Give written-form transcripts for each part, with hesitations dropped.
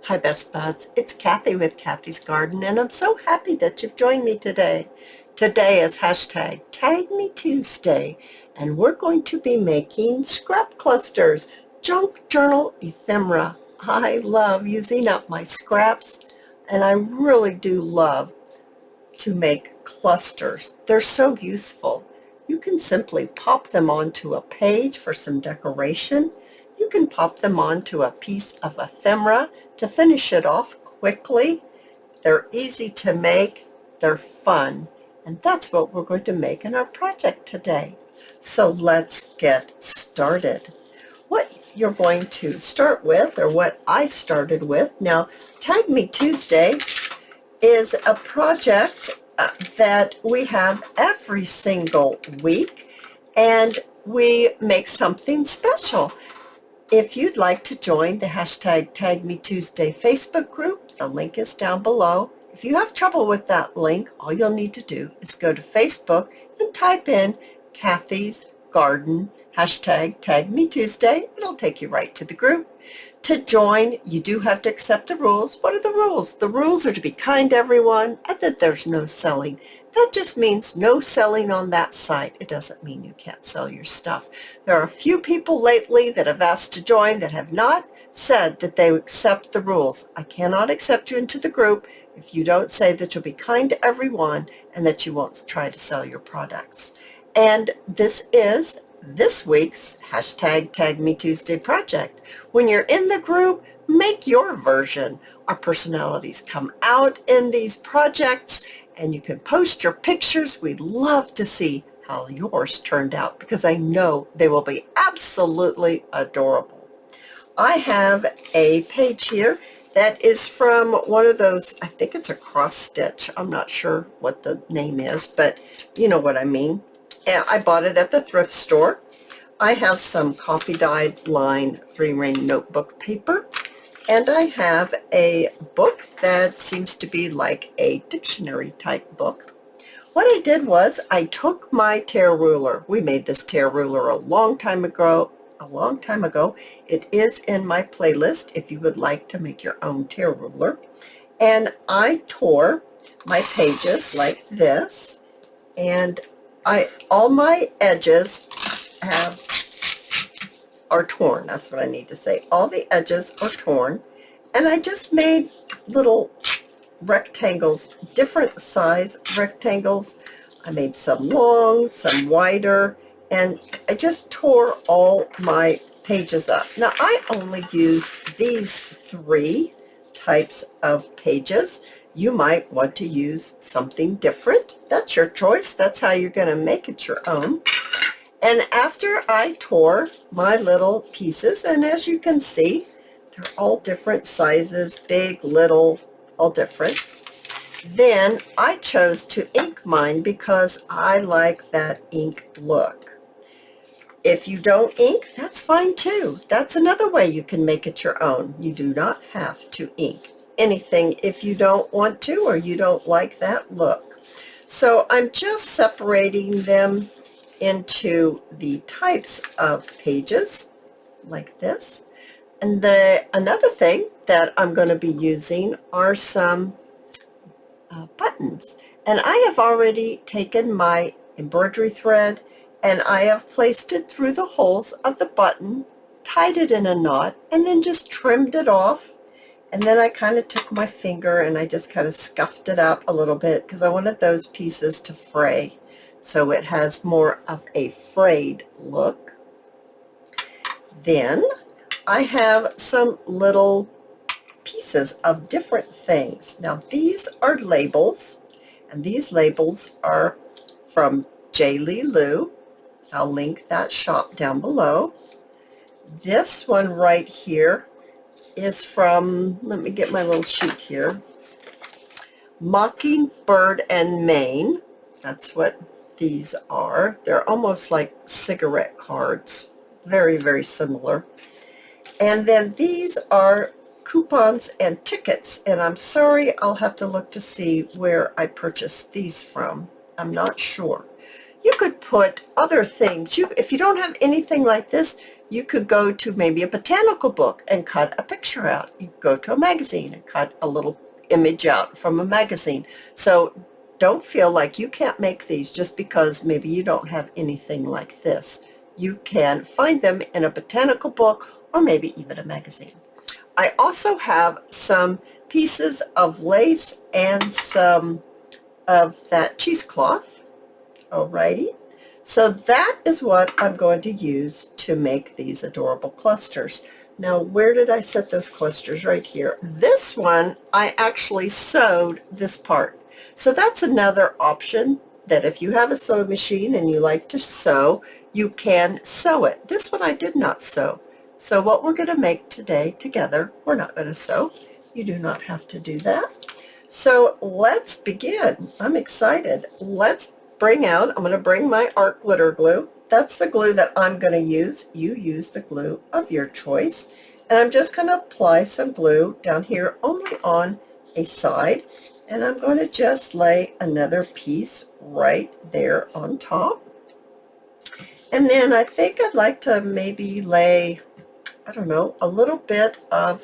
Hi, Best Buds. It's Cathy with Cathy's Garden, and I'm so happy that you've joined me today. Today is hashtag tagmetuesday, and we're going to be making scrap clusters, junk journal ephemera. I love using up my scraps, and I really do love to make clusters. They're so useful. You can simply pop them onto a page for some decoration. You can pop them onto a piece of ephemera to finish it off quickly. They're easy to make, they're fun, and that's what we're going to make in our project today. So let's get started. What you're going to start with, or what I started with, now Tag Me Tuesday is a project that we have every single week, and we make something special. If you'd like to join the hashtag tagmetuesday Facebook group, the link is down below. If you have trouble with that link, all you'll need to do is go to Facebook and type in Cathy's Garden, hashtag tagmetuesday. It'll take you right to the group. To join, you do have to accept the rules. What are the rules? The rules are to be kind to everyone and that there's no selling. That just means no selling on that site. It doesn't mean you can't sell your stuff. There are a few people lately that have asked to join that have not said that they accept the rules. I cannot accept you into the group if you don't say that you'll be kind to everyone and that you won't try to sell your products. And this is this week's hashtag Tag Me Tuesday project. When you're in the group, make your version. Our personalities come out in these projects, and you can post your pictures. We'd love to see how yours turned out because I know they will be absolutely adorable. I have a page here that is from one of those, I think it's a cross stitch. I'm not sure what the name is, but you know what I mean. And I bought it at the thrift store. I have some coffee dyed line 3-ring notebook paper, and I have a book that seems to be like a dictionary type book. What I did was I took my tear ruler. We made this tear ruler a long time ago. It is in my playlist if you would like to make your own tear ruler. And I tore my pages like this, and all my edges are torn. That's what I need to say. All the edges are torn, and I just made little rectangles, different size rectangles. I made some long, some wider, and I just tore all my pages up. Now I only use these 3 types of pages. You might want to use something different. That's your choice. That's how you're going to make it your own. And after I tore my little pieces, and as you can see, they're all different sizes, big, little, all different. Then I chose to ink mine because I like that ink look. If you don't ink, that's fine too. That's another way you can make it your own. You do not have to ink anything if you don't want to or you don't like that look. So I'm just separating them into the types of pages like this. And another thing that I'm going to be using are some buttons. And I have already taken my embroidery thread and I have placed it through the holes of the button, tied it in a knot, and then just trimmed it off. And then I kind of took my finger and I just kind of scuffed it up a little bit because I wanted those pieces to fray, so it has more of a frayed look. Then I have some little pieces of different things. Now these are labels, and these labels are from J. Lee Lou. I'll link that shop down below. This one right here is from, let me get my little sheet here, Mockingbird and Maine. That's what these are. They're almost like cigarette cards. Very, very similar. And then these are coupons and tickets, and I'm sorry, I'll have to look to see where I purchased these from. I'm not sure. You could put other things. If you don't have anything like this, You could go to maybe a botanical book and cut a picture out. You could go to a magazine and cut a little image out from a magazine. So don't feel like you can't make these just because maybe you don't have anything like this. You can find them in a botanical book or maybe even a magazine. I also have some pieces of lace and some of that cheesecloth. Alrighty. So that is what I'm going to use to make these adorable clusters. Now, where did I set those clusters? Right here. This one, I actually sewed this part. So that's another option, that if you have a sewing machine and you like to sew, you can sew it. This one I did not sew. So what we're going to make today together, we're not going to sew. You do not have to do that. So let's begin. I'm excited. I'm going to bring my art glitter glue. That's the glue that I'm going to use. You use the glue of your choice. And I'm just going to apply some glue down here only on a side. And I'm going to just lay another piece right there on top. And then I think I'd like to maybe lay, I don't know, a little bit of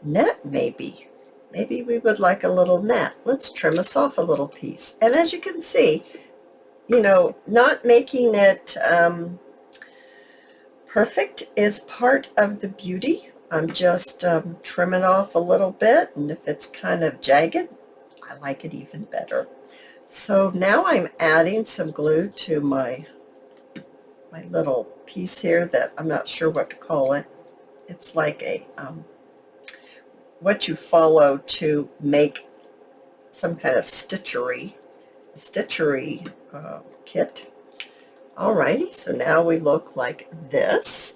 net maybe. Maybe we would like a little net. Let's trim us off a little piece. And as you can see, you know, not making it perfect is part of the beauty. I'm just trimming off a little bit, and if it's kind of jagged, I like it even better. So now I'm adding some glue to my little piece here that I'm not sure what to call it. It's like a what you follow to make some kind of stitchery kit. Alrighty, so now we look like this.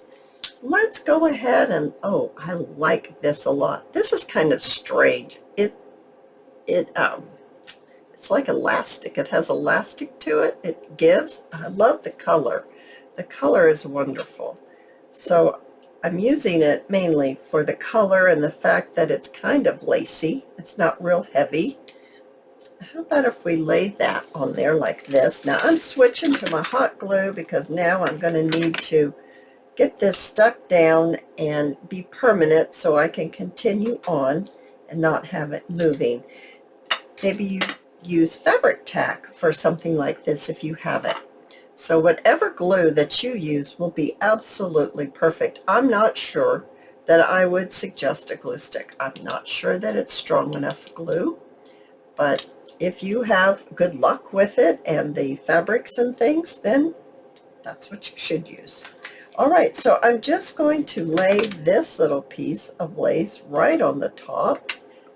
Let's go ahead and, oh, I like this a lot. This is kind of strange. It's like elastic. It has elastic to it. It gives. I love the color. The color is wonderful. So I'm using it mainly for the color and the fact that it's kind of lacy. It's not real heavy. How about if we lay that on there like this? Now I'm switching to my hot glue because now I'm going to need to get this stuck down and be permanent so I can continue on and not have it moving. Maybe you use fabric tack for something like this if you have it. So whatever glue that you use will be absolutely perfect. I'm not sure that I would suggest a glue stick. I'm not sure that it's strong enough glue, but if you have good luck with it and the fabrics and things, then that's what you should use. All right, so I'm just going to lay this little piece of lace right on the top.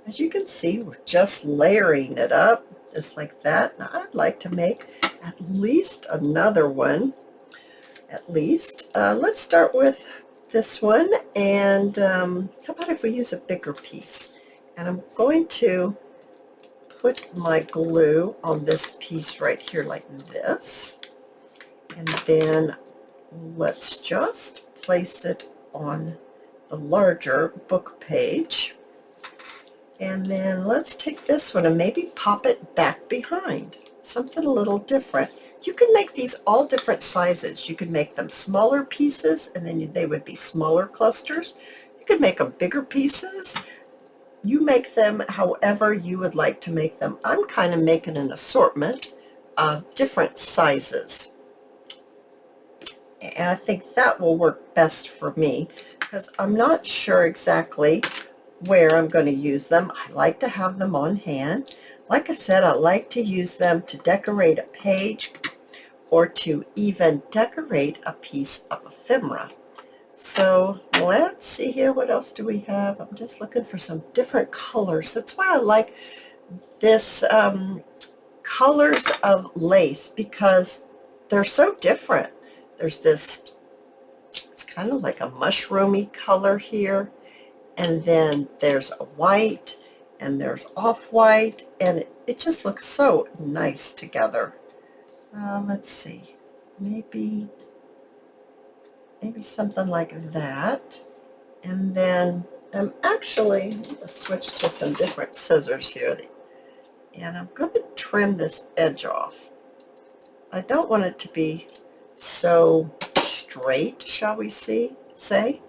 As you can see, we're just layering it up, just like that. Now, I'd like to make at least another one, at least. Let's start with this one, and how about if we use a bigger piece? And I'm going to put my glue on this piece right here like this, and then let's just place it on the larger book page, and then let's take this one and maybe pop it back behind, something a little different. You can make these all different sizes. You could make them smaller pieces and then they would be smaller clusters. You could make them bigger pieces. You make them however you would like to make them. I'm kind of making an assortment of different sizes. And I think that will work best for me because I'm not sure exactly where I'm going to use them. I like to have them on hand. Like I said, I like to use them to decorate a page or to even decorate a piece of ephemera. So let's see here, what else do we have? I'm just looking for some different colors. That's why I like this colors of lace, because they're so different. There's this, it's kind of like a mushroomy color here, and then there's a white, and there's off-white, and it just looks so nice together. Let's see, maybe something like that. And then I'm actually going to switch to some different scissors here, and I'm going to trim this edge off. I don't want it to be so straight, shall we see? say.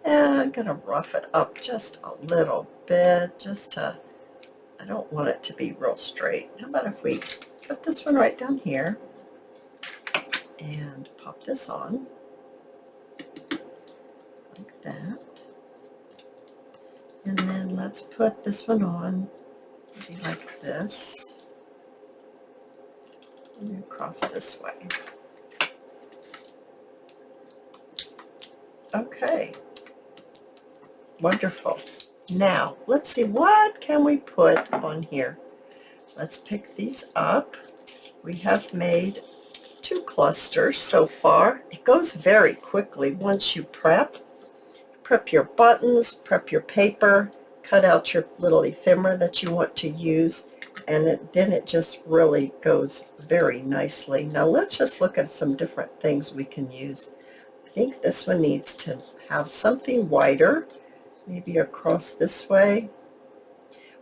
And I'm going to rough it up just a little bit, I don't want it to be real straight. How about if we put this one right down here and pop this on like that. And then let's put this one on maybe like this. And across this way. Okay. Wonderful. Now, let's see, what can we put on here? Let's pick these up. We have made 2 clusters so far. It goes very quickly once you prep. Prep your buttons, prep your paper, cut out your little ephemera that you want to use, and then it just really goes very nicely. Now let's just look at some different things we can use. I think this one needs to have something wider, maybe across this way.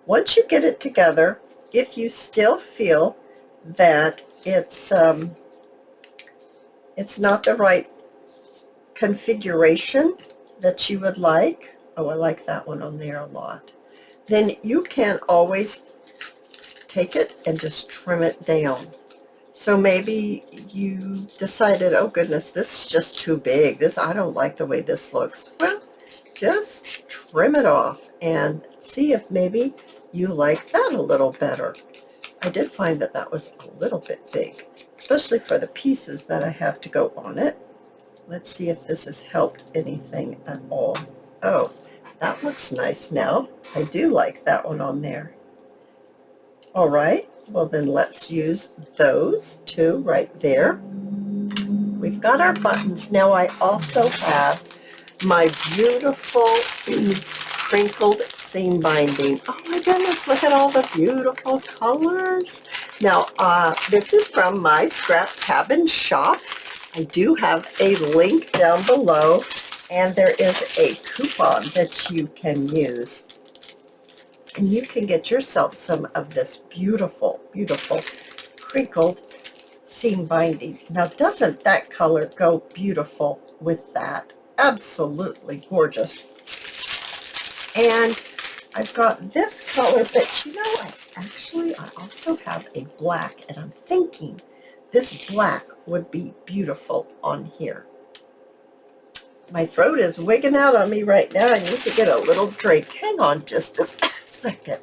Once you get it together, if you still feel that it's not the right configuration that you would like, oh, I like that one on there a lot, then you can always take it and just trim it down. So maybe you decided, oh goodness, this is just too big. I don't like the way this looks. Well, just trim it off and see if maybe you like that a little better. I did find that that was a little bit big, especially for the pieces that I have to go on it. Let's see if this has helped anything at all. Oh, that looks nice now. I do like that one on there. All right, well then let's use those 2 right there. We've got our buttons. Now I also have my beautiful crinkled seam binding. Oh my goodness, look at all the beautiful colors. Now, this is from my scrap cabin shop. I do have a link down below, and there is a coupon that you can use. And you can get yourself some of this beautiful, beautiful crinkled seam binding. Now, doesn't that color go beautiful with that? Absolutely gorgeous. And I've got this color, but you know, I also have a black, and I'm thinking this black would be beautiful on here. My throat is wigging out on me right now. I need to get a little drink. Hang on just a second.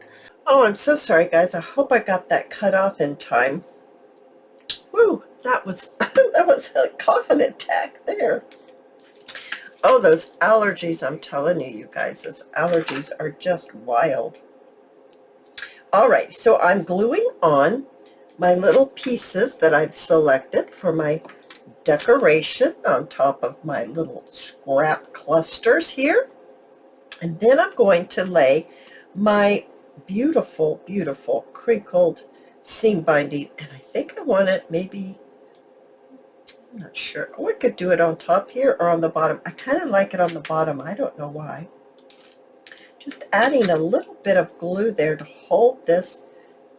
Oh, I'm so sorry, guys. I hope I got that cut off in time. Woo, that was that was a coughing attack there. Oh, those allergies, I'm telling you, you guys, those allergies are just wild. All right, so I'm gluing on my little pieces that I've selected for my decoration on top of my little scrap clusters here. And then I'm going to lay my beautiful, beautiful crinkled seam binding. And I think I want it maybe, I'm not sure. Oh, I could do it on top here or on the bottom. I kind of like it on the bottom. I don't know why. Just adding a little bit of glue there to hold this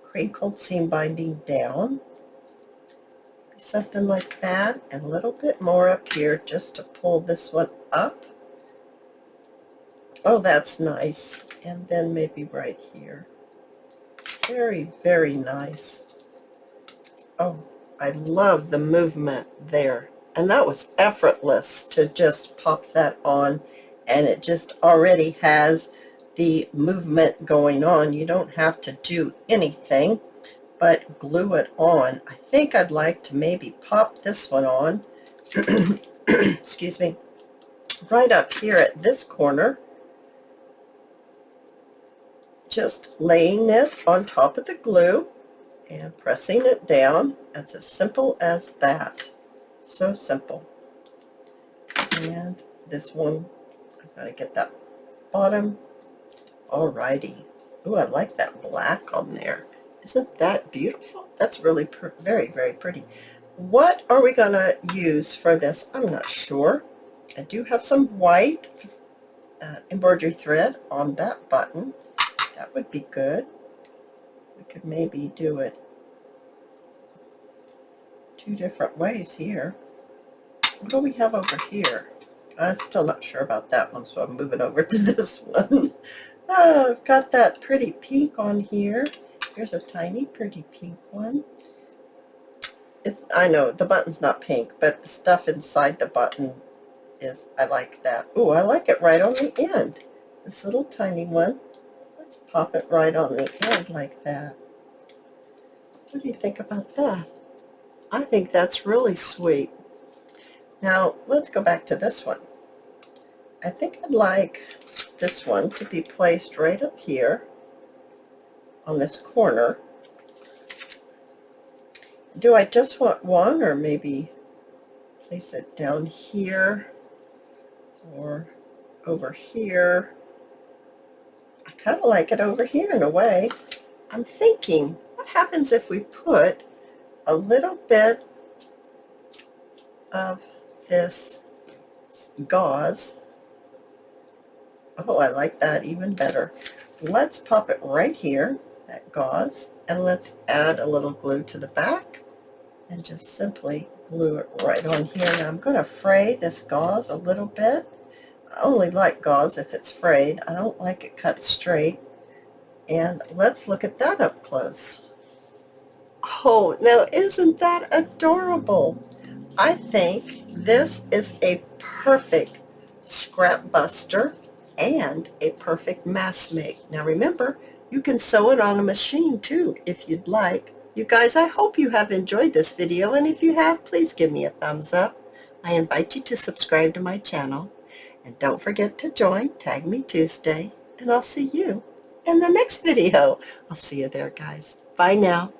crinkled seam binding down. Something like that, and a little bit more up here just to pull this one up. Oh, that's nice. And then maybe right here. Very, very nice. Oh, I love the movement there. And that was effortless to just pop that on, and it just already has the movement going on. You don't have to do anything but glue it on. I think I'd like to maybe pop this one on, excuse me, right up here at this corner, just laying it on top of the glue and pressing it down. It's as simple as that. So simple. And this one, I've got to get that bottom. Alrighty. Ooh, I like that black on there. Isn't that beautiful? That's really very, very pretty. What are we going to use for this? I'm not sure. I do have some white embroidery thread on that button. That would be good. We could maybe do it 2 different ways here. What do we have over here? I'm still not sure about that one, so I'm moving over to this one. Oh, I've got that pretty pink on here. Here's a tiny pretty pink one. I know the button's not pink, but the stuff inside the button is, I like that. Ooh, I like it right on the end. This little tiny one. Let's pop it right on the end like that. What do you think about that? I think that's really sweet. Now, let's go back to this one. I think I'd like this one to be placed right up here on this corner. Do I just want one, or maybe place it down here or over here? I kind of like it over here in a way. I'm thinking, what happens if we put a little bit of this gauze? Oh, I like that even better. Let's pop it right here, that gauze, and let's add a little glue to the back and just simply glue it right on here. Now I'm going to fray this gauze a little bit. I only like gauze if it's frayed. I don't like it cut straight. And let's look at that up close. Oh, now isn't that adorable? I think this is a perfect scrap buster and a perfect mask make. Now remember, you can sew it on a machine too if you'd like. You guys, I hope you have enjoyed this video, and if you have, please give me a thumbs up. I invite you to subscribe to my channel, and don't forget to join Tag Me Tuesday, and I'll see you in the next video. I'll see you there, guys. Bye now.